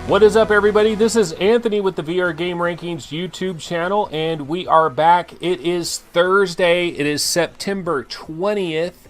What is up, everybody? This is Anthony with the VR Game Rankings YouTube channel, and we are back. It is Thursday. It is September 20th,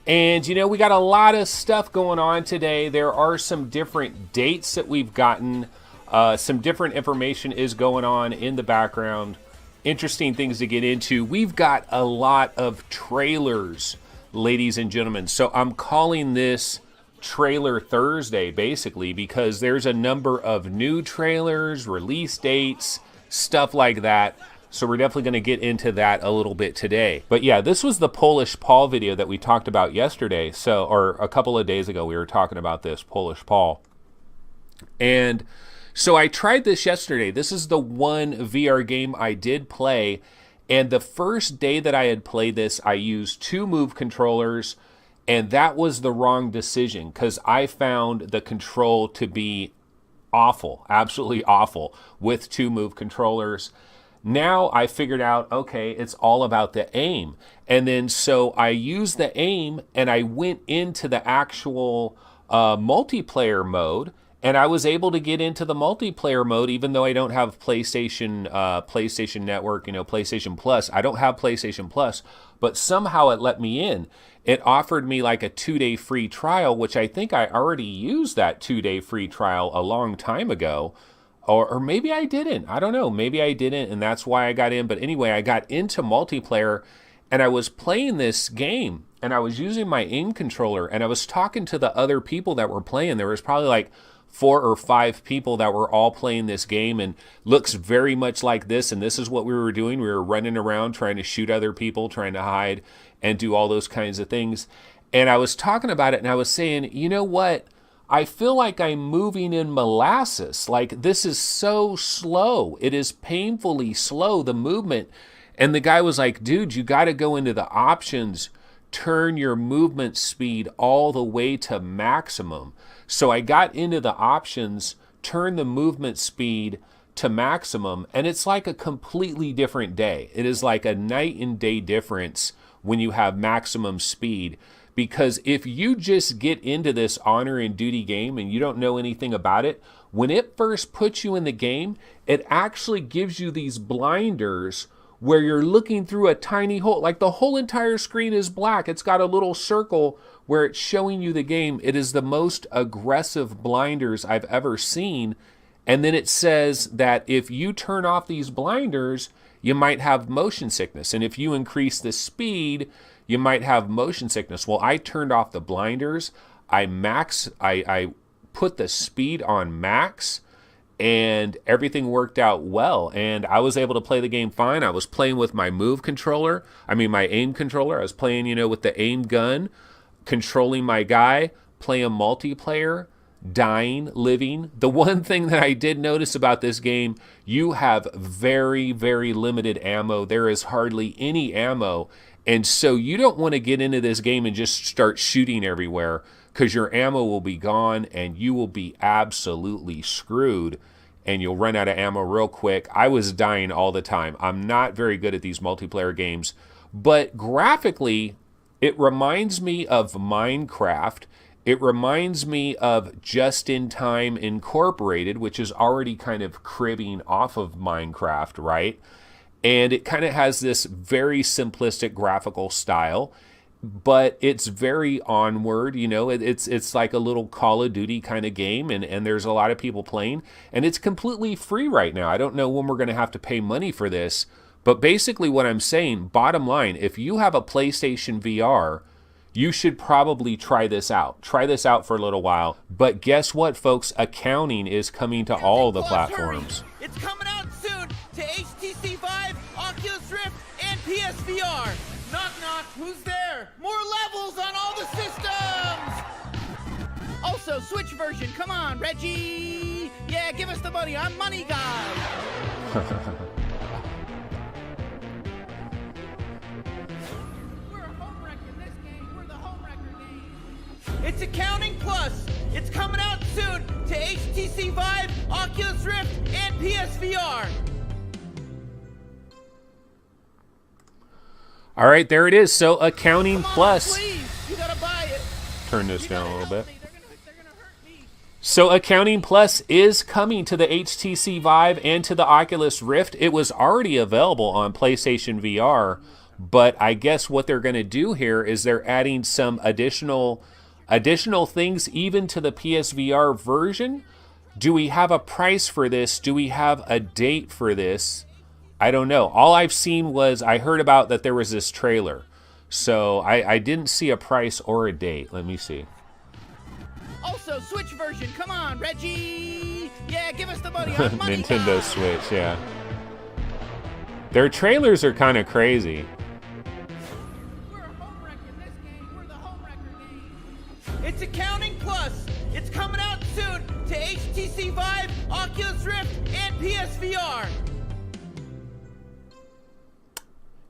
and you know, we got a lot of stuff going on today. There are some different dates that we've gotten. Some different information is going on in the background. Interesting things to get into. We've got a lot of trailers, ladies and gentlemen. So I'm calling this Trailer Thursday, basically, because there's a number of new trailers, release dates, stuff like that. So we're definitely going to get into that a little bit today. But yeah, this was the Polish Paul video that we talked about yesterday. So, or a couple of days ago, we were talking about this Polish Paul. And so I tried this yesterday. This is the one VR game I did play. And the first day that I had played this, I used 2 Move controllers. And that was the wrong decision because I found the control to be awful, absolutely awful with 2 Move controllers. Now I figured out, okay, it's all about the aim. And then so I used the aim and I went into the actual multiplayer mode. And I was able to get into the multiplayer mode, even though I don't have PlayStation Network, you know, PlayStation Plus. I don't have PlayStation Plus, but somehow it let me in. It offered me like a 2-day free trial, which I think I already used that 2-day free trial a long time ago. Or maybe I didn't. I don't know. Maybe I didn't, and that's why I got in. But anyway, I got into multiplayer, and I was playing this game, and I was using my aim controller, and I was talking to the other people that were playing. There was probably like 4 or 5 people that were all playing this game, and looks very much like this. And this is what we were doing. We were running around trying to shoot other people, trying to hide and do all those kinds of things. And I was talking about it, and I was saying, you know what? I feel like I'm moving in molasses. Like, this is so slow. It is painfully slow, the movement. And the guy was like, dude, you got to go into the options, turn your movement speed all the way to maximum. So I got into the options, turn the movement speed to maximum, and it's like a completely different day. It is like a night and day difference when you have maximum speed. Because if you just get into this honor and duty game and you don't know anything about it, when it first puts you in the game, it actually gives you these blinders where you're looking through a tiny hole. Like, the whole entire screen is black. It's got a little circle where it's showing you the game. It is the most aggressive blinders I've ever seen. And then it says that if you turn off these blinders, you might have motion sickness. And if you increase the speed, you might have motion sickness. Well, I turned off the blinders. I put the speed on max, and everything worked out well. And I was able to play the game fine. I was playing with my Move controller. My aim controller. I was playing, you know, with the aim gun, controlling my guy, playing multiplayer, dying, living. The one thing that I did notice about this game, you have very, very limited ammo. There is hardly any ammo. And so you don't want to get into this game and just start shooting everywhere, because your ammo will be gone and you will be absolutely screwed and you'll run out of ammo real quick. I was dying all the time. I'm not very good at these multiplayer games, but graphically, it reminds me of Minecraft. It reminds me of Just in Time Incorporated, which is already kind of cribbing off of Minecraft, right? And it kind of has this very simplistic graphical style, but it's very onward, you know, it's like a little Call of Duty kind of game, and there's a lot of people playing, and it's completely free right now. I don't know when we're going to have to pay money for this, but basically what I'm saying, bottom line, if you have a PlayStation VR, you should probably try this out. Try this out for a little while. But guess what, folks? Accounting is coming to all the platforms. Hurry. It's coming out soon to HTC Vive, Oculus Rift, and PSVR. Knock, knock. Who's there? More levels on all the systems. Also, Switch version. Come on, Reggie. Yeah, give us the money. I'm Money Guy. It's Accounting Plus. It's coming out soon to HTC Vive, Oculus Rift, and PSVR. All right, there it is. So Accounting Come on, Plus. please. You gotta buy it. Turn this down a little bit. They're gonna hurt me. So Accounting Plus is coming to the HTC Vive and to the Oculus Rift. It was already available on PlayStation VR, but I guess what they're going to do here is they're adding some additional things even to the PSVR version. Do we have a price for this? Do we have a date for this? I don't know. All I've seen was I heard about that there was this trailer. So I didn't see a price or a date. Let me see. Also, Switch version. Come on, Reggie. Yeah, give us the money on money. Nintendo Switch, yeah. Their trailers are kind of crazy. We're a home wreck in this game. We're the home wrecker game. It's Accounting Plus. It's coming out soon to HTC Vive, Oculus Rift, and PSVR.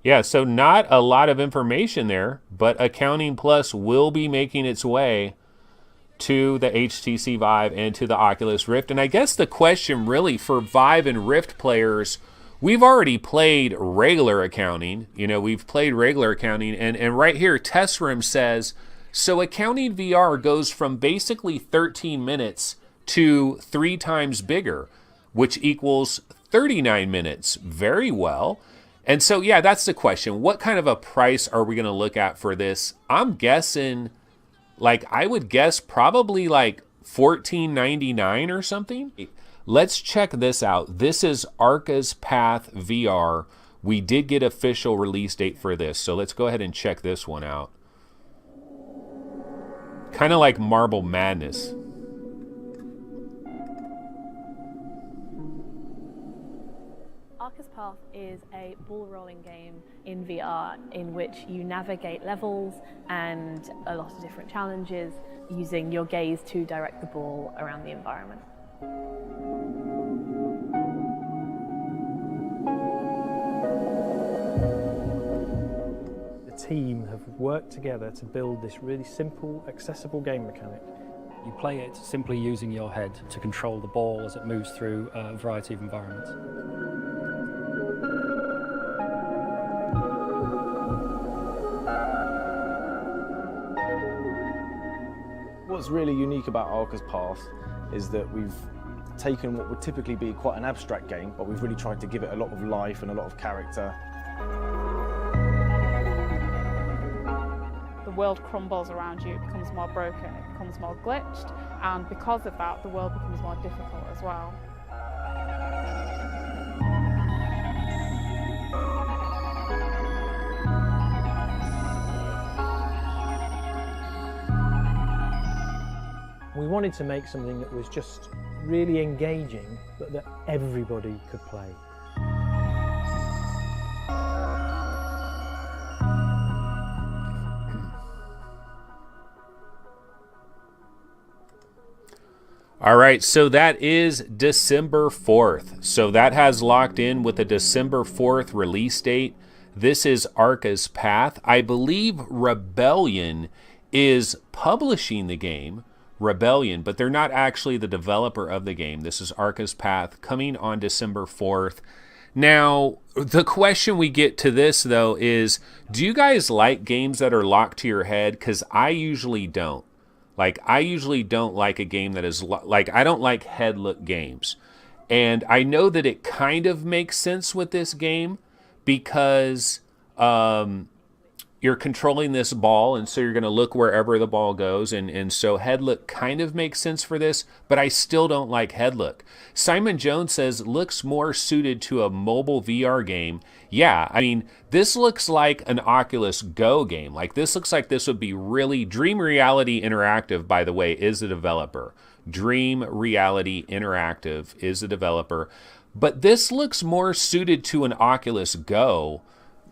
Yeah, so not a lot of information there, but Accounting Plus will be making its way to the HTC Vive and to the Oculus Rift. And I guess the question really for Vive and Rift players, we've already played regular accounting. You know, we've played regular accounting. And right here, Test Room says, so Accounting VR goes from basically 13 minutes to 3 times bigger, which equals 39 minutes. Very well. And so, yeah, that's the question. What kind of a price are we going to look at for this? I'm guessing, like, I would guess probably like $14.99 or something. Let's check this out. This is Arca's Path VR. We did get official release date for this, so let's go ahead and check this one out. Kind of like Marble Madness. Arca's Path is a ball rolling game in VR in which you navigate levels and a lot of different challenges using your gaze to direct the ball around the environment. The team have worked together to build this really simple, accessible game mechanic. You play it simply using your head to control the ball as it moves through a variety of environments. What's really unique about Arca's Path is that we've taken what would typically be quite an abstract game, but we've really tried to give it a lot of life and a lot of character. The world crumbles around you, it becomes more broken, it becomes more glitched, and because of that, the world becomes more difficult as well. We wanted to make something that was just really engaging, but that everybody could play. All right, so that is December 4th. So that has locked in with a December 4th release date. This is Arca's Path. I believe Rebellion is publishing the game. Rebellion, but they're not actually the developer of the game. This is Arca's Path coming on December 4th. Now, the question we get to this, though, is do you guys like games that are locked to your head? Because I usually don't. Like, I usually don't like a game that is, like, I don't like head look games. And I know that it kind of makes sense with this game because you're controlling this ball, and so you're going to look wherever the ball goes, and so head look kind of makes sense for this, but I still don't like head look. Simon Jones says, looks more suited to a mobile VR game. Yeah, I mean, this looks like an Oculus Go game. Like, this looks like this would be really... Dream Reality Interactive, by the way, is the developer. Dream Reality Interactive is the developer. But this looks more suited to an Oculus Go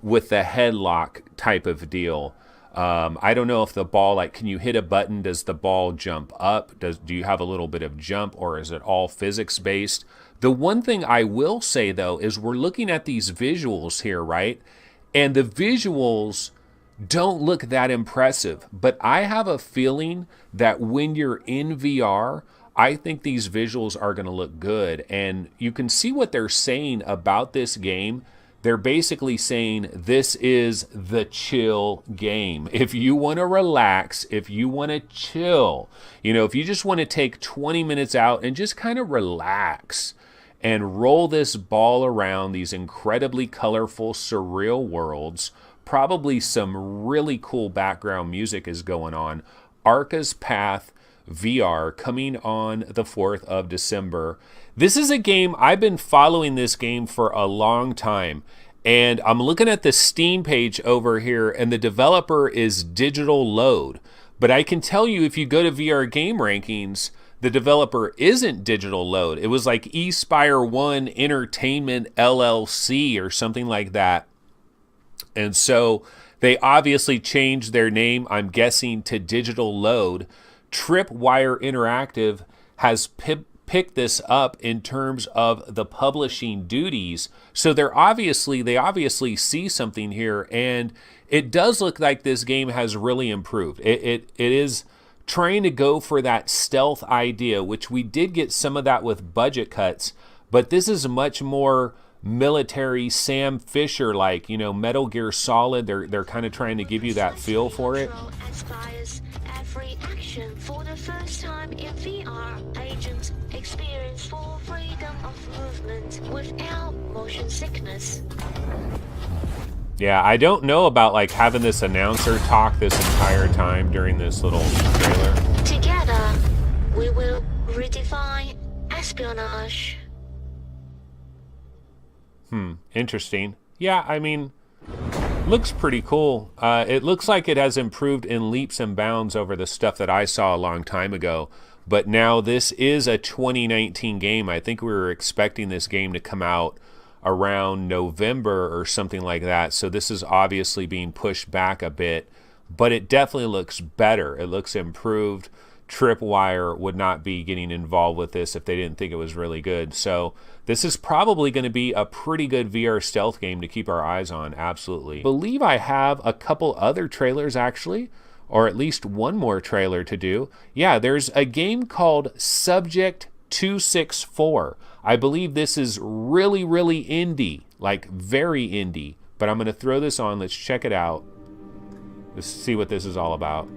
with the headlock type of deal. I don't know if the ball, like, can you hit a button? Does the ball jump up? Do you have a little bit of jump, or is it all physics based? The one thing I will say, though, is we're looking at these visuals here, right? And the visuals don't look that impressive, but I have a feeling that when you're in VR, I think these visuals are going to look good. And you can see what they're saying about this game. they're basically saying this is the chill game. If you want to relax, if you want to chill, you know, if you just want to take 20 minutes out and just kind of relax and roll this ball around these incredibly colorful, surreal worlds, probably some really cool background music is going on. Arca's Path VR coming on the 4th of December. This is a game, I've been following this game for a long time, and I'm looking at the Steam page over here, and the developer is Digital Load. But I can tell you, if you go to VR Game Rankings, the developer isn't Digital Load. It was like Espire 1 Entertainment LLC or something like that. And so they obviously changed their name, I'm guessing, to Digital Load. Tripwire Interactive has picked this up in terms of the publishing duties. So they obviously see something here, and it does look like this game has really improved. It is trying to go for that stealth idea, which we did get some of that with budget cuts, but this is much more military Sam Fisher like, you know, Metal Gear Solid. They're kind of trying to give you that feel for it. Aspires every action for the first time in VR. Agents experience full freedom of movement without motion sickness. Yeah, I don't know about like having this announcer talk this entire time during this little trailer. Together, we will redefine espionage. Interesting. Yeah, I mean, looks pretty cool. It looks like it has improved in leaps and bounds over the stuff that I saw a long time ago. But now this is a 2019 game. I think we were expecting this game to come out around November or something like that. So this is obviously being pushed back a bit. But it definitely looks better. It looks improved. Tripwire would not be getting involved with this if they didn't think it was really good. So this is probably going to be a pretty good VR stealth game to keep our eyes on, absolutely. I believe I have a couple other trailers actually, or at least one more trailer to do. Yeah, there's a game called Subject 264. I believe this is really, really indie, like very indie. But I'm going to throw this on. Let's check it out. Let's see what this is all about.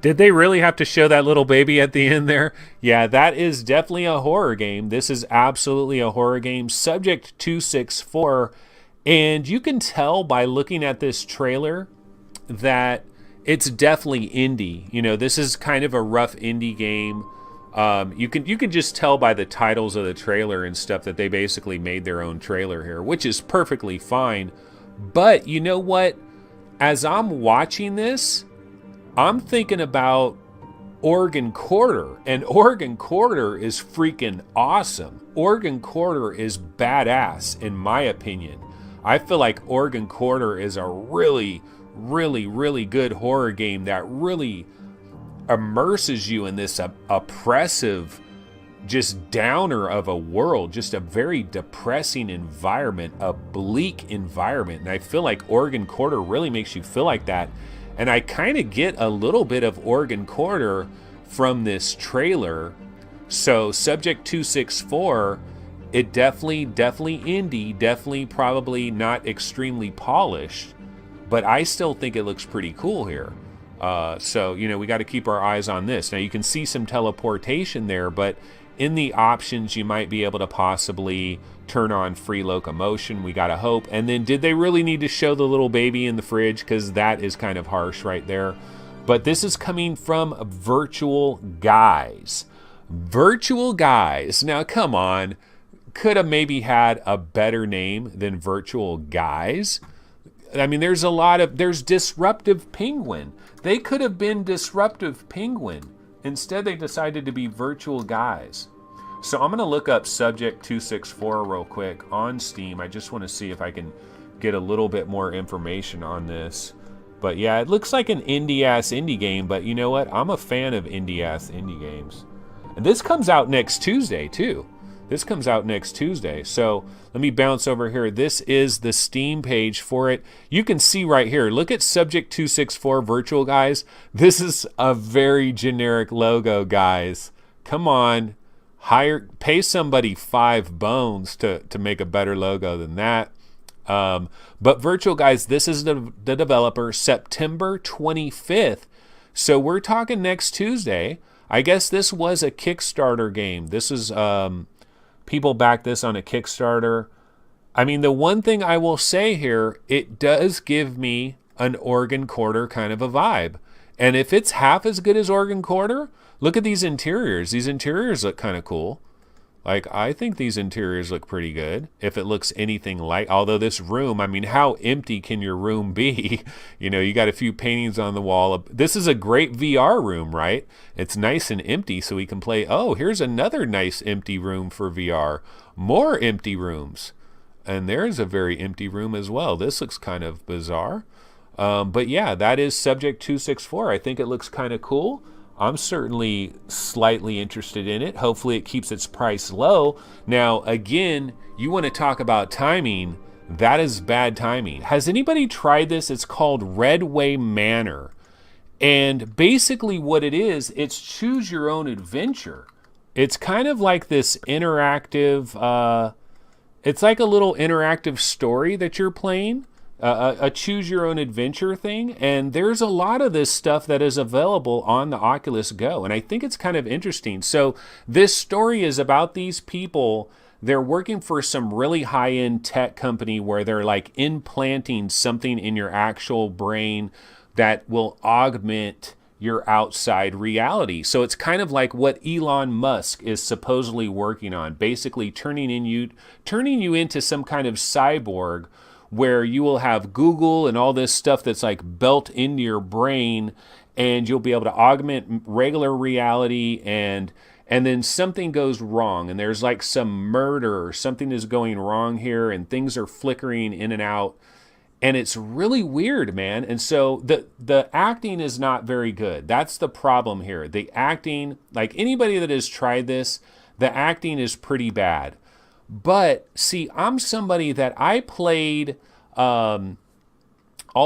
Did they really have to show that little baby at the end there? Yeah, that is definitely a horror game. This is absolutely a horror game. Subject 264. And you can tell by looking at this trailer that it's definitely indie. You know, this is kind of a rough indie game. You can just tell by the titles of the trailer and stuff that they basically made their own trailer here, which is perfectly fine. But you know what? As I'm watching this, I'm thinking about Oregon Quarter, and Oregon Quarter is freaking awesome. Oregon Quarter is badass, in my opinion. I feel like Oregon Quarter is a really, really, really good horror game that really immerses you in this oppressive, just downer of a world, just a very depressing environment, a bleak environment. And I feel like Oregon Quarter really makes you feel like that. And I kind of get a little bit of Oregon Quarter from this trailer. So Subject 264 It definitely indie, definitely probably not extremely polished, but I still think it looks pretty cool here. So, you know, we got to keep our eyes on this. Now, you can see some teleportation there, but in the options, you might be able to possibly turn on free locomotion. We got to hope. And then, did they really need to show the little baby in the fridge? Because that is kind of harsh right there. But this is coming from Virtual Guys. Virtual Guys. Now, come on. Could have maybe had a better name than Virtual Guys. I mean, there's Disruptive Penguin. They could have been Disruptive Penguin. Instead, they decided to be Virtual Guys. So I'm going to look up Subject 264 real quick on Steam. I just want to see if I can get a little bit more information on this. But yeah, it looks like an indie game, but you know what? I'm a fan of indie games. And this comes out next Tuesday, too. This comes out next Tuesday. So let me bounce over here. This is the Steam page for it. You can see right here. Look at Subject 264 Virtual Guys. This is a very generic logo, guys. Come on. Pay somebody $5 to make a better logo than that. But Virtual Guys, this is the developer, September 25th. So we're talking next Tuesday. I guess this was a Kickstarter game. This is... people back this on a Kickstarter. I mean, the one thing I will say here, it does give me an Organ Quarter kind of a vibe. And if it's half as good as Organ Quarter, look at these interiors. These interiors look kind of cool. Like, I think these interiors look pretty good. If it looks anything like, although this room, I mean, how empty can your room be? You know, you got a few paintings on the wall. This is a great VR room, right? It's nice and empty so we can play. Oh, here's another nice empty room for VR. More empty rooms. And there's a very empty room as well. This looks kind of bizarre. But yeah, that is Subject 264. I think it looks kind of cool. I'm certainly slightly interested in it. Hopefully it keeps its price low. Now, again, you want to talk about timing. That is bad timing. Has anybody tried this? It's called Redway Manor. And basically what it is, it's choose your own adventure. It's kind of like this interactive, it's like a little interactive story that you're playing. A choose your own adventure thing, and there's a lot of this stuff that is available on the Oculus Go, and I think it's kind of interesting. So this story is about these people. They're working for some really high-end tech company where they're like implanting something in your actual brain that will augment your outside reality. So it's kind of like what Elon Musk is supposedly working on, basically turning you into some kind of cyborg where you will have Google and all this stuff that's like built into your brain, and you'll be able to augment regular reality, and then something goes wrong, and there's like some murder or something is going wrong here, and things are flickering in and out, and it's really weird, man. And so the acting is not very good. That's the problem here. The acting, like anybody that has tried this, the acting is pretty bad. But see, I'm somebody that I played all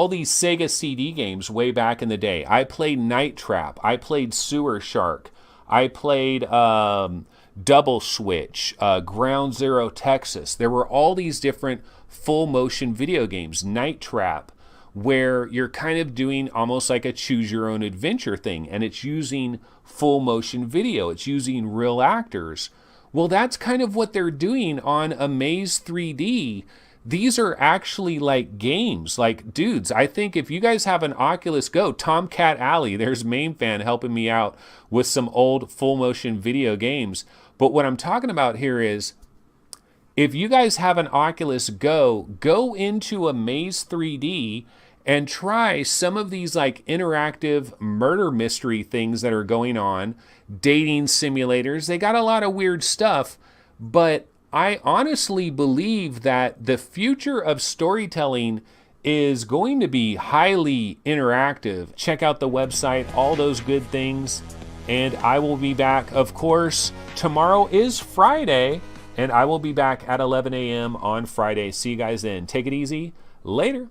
these Sega CD games way back in the day. I played Night Trap. I played Sewer Shark. I played Double Switch, Ground Zero Texas. There were all these different full motion video games. Night Trap, where you're kind of doing almost like a choose your own adventure thing, and it's using full motion video. It's using real actors. Well, that's kind of what they're doing on Amaze 3D. These are actually like games. Like, dudes, I think if you guys have an Oculus Go, Tomcat Alley, there's MainFan helping me out with some old full motion video games. But what I'm talking about here is, if you guys have an Oculus Go, go into Amaze 3D and try some of these like interactive murder mystery things that are going on, dating simulators. They got a lot of weird stuff, but I honestly believe that the future of storytelling is going to be highly interactive. Check out the website, all those good things, and I will be back. Of course, tomorrow is Friday, and I will be back at 11 a.m. on Friday. See you guys then. Take it easy. Later.